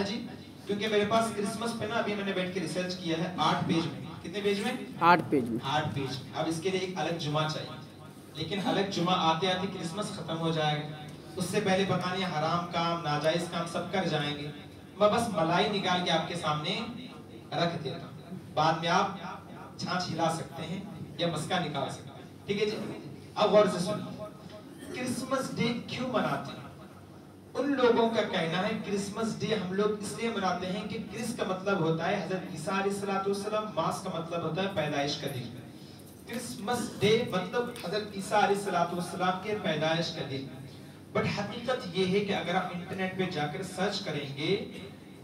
ہاں جی، کیونکہ میرے پاس کرسمس پہ نا ابھی میں نے بیٹھ کے ریسرچ کیا ہے 8 پیج میں. کتنے پیج میں؟ 8 پیج میں. 8 پیج. اب اس کے لیے ایک الگ جمعہ چاہیے، لیکن الگ جمعہ آتے آتے کرسمس ختم ہو جائے گا، اس سے پہلے پتہ نہیں حرام کام ناجائز کام سب کر جائیں گے. میں بس ملائی نکال کے آپ کے سامنے رکھ دیتا ہوں، بعد میں آپ چھانچ ہلا سکتے ہیں یا مسکا نکال سکتے ہیں. ٹھیک ہے جی. اب غور سے سنیے، کرسمس ڈے کیوں مناتے ہیں؟ ان لوگوں کا کہنا ہے کرسمس ڈے ہم لوگ اس لیے مناتے ہیں کہ کرس کا مطلب ہوتا ہے حضرت عیسیٰ علیہ السلام، ماس کا مطلب ہوتا ہے پیدائش کا دن. کرسمس ڈے مطلب حضرت عیسیٰ علیہ السلام کے پیدائش کا دن. بٹ حقیقت یہ ہے کہ اگر آپ انٹرنیٹ پہ جا کر سرچ کریں گے،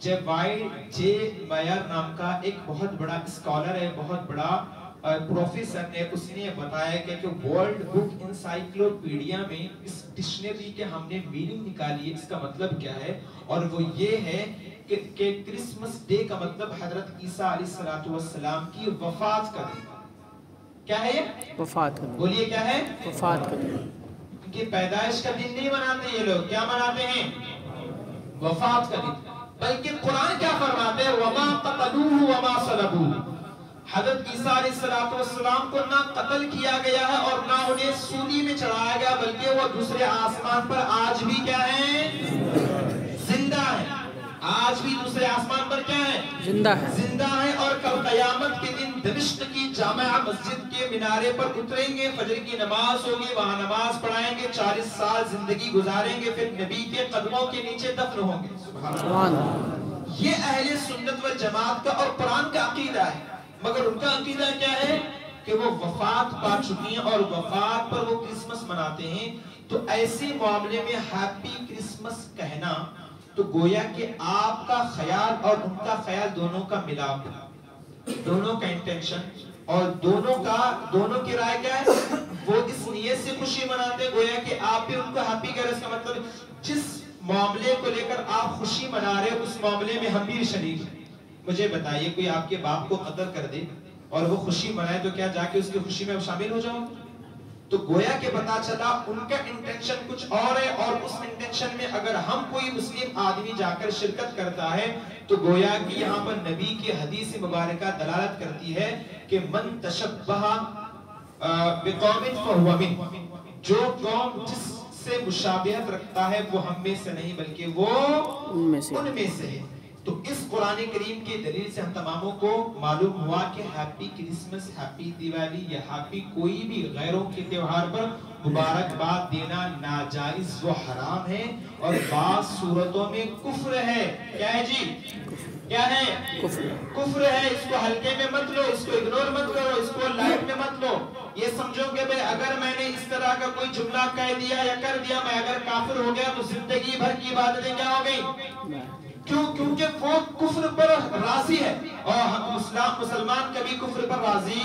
جے میئر نام کا ایک بہت بڑا اسکالر ہے، بہت بڑا پروفیسر نے، اس نے بتایا کہ ورلڈ بک انسائکلوپیڈیا میں اس ڈکشنری کے ہم نے میننگ نکالی ہے، اس کا مطلب کیا ہے، اور وہ یہ ہے کہ کرسمس ڈے کا مطلب حضرت عیسیٰ علیہ السلام کی وفات کا دن. کیا ہے یہ؟ وفات کا دن. بولیے کیا ہے؟ وفات کا دن. ان کی پیدائش کا دن نہیں مناتے یہ لوگ، کیا مناتے ہیں؟ وفات کا دن. بلکہ قرآن کیا فرماتے ہیں؟ وَمَا قَتَلُوهُ وَمَا صَلَبُوهُ. حضرت عیسیٰ علیہ السلام کو نہ قتل کیا گیا ہے اور نہ انہیں سولی میں چڑھایا گیا، بلکہ وہ دوسرے آسمان پر آج بھی کیا ہیں؟ زندہ ہیں. آج بھی دوسرے آسمان پر کیا ہیں؟ زندہ ہے. زندہ ہیں. اور کل قیامت کے دن دمشق کی جامع مسجد کے مینارے پر اتریں گے، فجر کی نماز ہوگی، وہاں نماز پڑھائیں گے، 40 سال زندگی گزاریں گے، پھر نبی کے قدموں کے نیچے دفن ہوں گے. سبحان اللہ. یہ اہل سنت والجماعت کا اور قرآن کا عقیدہ ہے. مگر ان کا عقیدہ کیا ہے کہ وہ وفات پا چکی ہیں اور وفات پر وہ کرسمس مناتے ہیں. تو ایسے معاملے میں ہیپی کرسمس کہنا تو گویا کہ آپ کا خیال اور ان کا خیال دونوں کا ملاپ، دونوں کا انٹینشن اور دونوں کی رائے کیا ہے، وہ اس نیت سے خوشی مناتے ہیں گویا کہ آپ بھی ان کو ہیپی کہہ رہے. اس کا مطلب جس معاملے کو لے کر آپ خوشی منا رہے اس معاملے میں ہم بھی شریک ہیں. مجھے بتائیے کوئی آپ کے باپ کو قتل کر دے اور وہ خوشی منائے تو کیا جا کے اس کی خوشی میں شامل ہو جاؤ؟ تو گویا کہ پتا چلا ان کا انٹینشن کچھ اور ہے، اور اس انٹینشن میں اگر ہم کوئی مسلم آدمی جا کر شرکت کرتا ہے تو گویا کہ یہاں پر نبی کی حدیث مبارکہ دلالت کرتی ہے کہ من تشبہ بقوم فہو منہ. جو قوم جس سے مشابہت رکھتا ہے وہ ہم میں سے نہیں بلکہ وہ ان میں سے ہے. تو اس قرآن کریم کی دلیل سے ہم تماموں کو معلوم ہوا کہ ہیپی کرسمس، ہیپی دیوالی یا ہیپی کوئی بھی غیروں کے تہوار پر مبارکباد دینا ناجائز و حرام ہے، اور بعض صورتوں میں کفر ہے. کیا ہے جی؟ کیا ہے؟ کفر ہے. اس کو ہلکے میں مت لو، اس کو اگنور مت کرو، اس کو لائٹ میں مت لو. یہ سمجھو کہ بھئی اگر میں نے اس طرح کا کوئی جملہ کہہ دیا یا کر دیا، میں اگر کافر ہو گیا تو زندگی بھر کی عبادتیں کیا ہو گئی؟ کیونکہ وہ کفر پر راضی ہے، اور مسلمان کبھی کفر پر راضی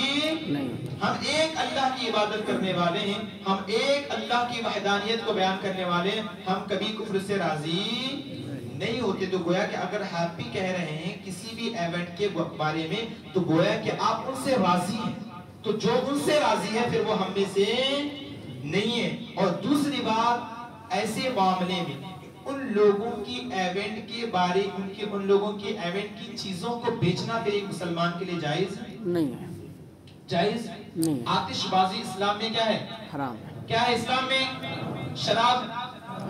نہیں. ہم ایک اللہ کی عبادت کرنے والے ہیں، ہم ایک اللہ کی وحدانیت کو بیان کرنے والے ہیں، ہم کبھی کفر سے راضی نہیں ہوتے. تو گویا کہ اگر ہیپی کہہ رہے ہیں کسی بھی ایونٹ کے بارے میں تو گویا کہ آپ ان سے راضی ہیں. تو جو ان سے راضی ہے پھر وہ ہم میں سے نہیں ہے. اور دوسری بات، ایسے معاملے میں ان لوگوں کی ایونٹ کے بارے ان لوگوں کی ایونٹ کی چیزوں کو بیچنا پھر ایک مسلمان کے لیے جائز نہیں ہے. جائز نہیں. آتش بازی اسلام میں کیا ہے؟ حرام. کیا ہے اسلام میں؟ شراب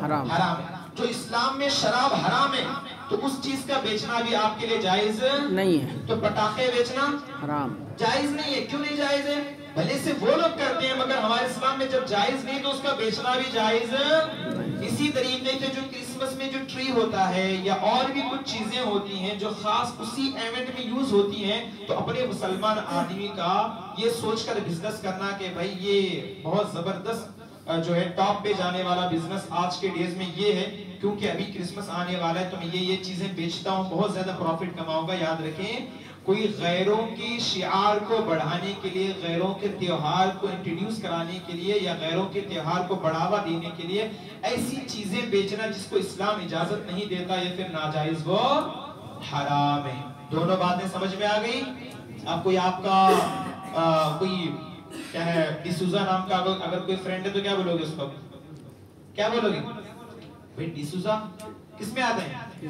حرام ہے. جو اسلام میں شراب حرام ہے تو اس چیز کا بیچنا بھی آپ کے لیے جائز نہیں ہے. تو پٹاخے بیچنا حرام جائز نہیں ہے. کیوں نہیں جائز ہے؟ بھلے سے وہ لوگ کرتے ہیں مگر ہمارے اسلام میں جب جائز نہیں تو اس کا بیچنا بھی جائز. اسی طریقے سے جو کرسمس میں جو ٹری ہوتا ہے یا اور بھی کچھ چیزیں ہوتی ہیں جو خاص اسی ایونٹ میں یوز ہوتی ہیں، تو اپنے مسلمان آدمی کا یہ سوچ کر بزنس کرنا کہ بھائی یہ بہت زبردست جو ہے ٹاپ پہ جانے والا بزنس آج کے ڈیز میں یہ ہے، کیونکہ ابھی کرسمس آنے والا ہے تو میں یہ چیزیں بیچتا ہوں، بہت زیادہ پروفٹ کماؤں گا. یاد رکھیں، کوئی غیروں کی شعار کو بڑھانے کے لیے، غیروں کے تہوار کو انٹروڈیوس کرانے کے لیے یا غیروں کے تہوار کو بڑھاوا دینے کے لیے ایسی چیزیں بیچنا جس کو اسلام اجازت نہیں دیتا، یہ پھر ناجائز و حرام ہے. دونوں باتیں سمجھ میں آ گئی؟ آپ کوئی آپ کا کوئی کیا ہے ڈیسوزا نام کا اگر کوئی فرینڈ ہے تو کیا بولو گے اس کو؟ کیا بولو گے؟ بھئی ڈیسوزا کس میں آتے ہیں؟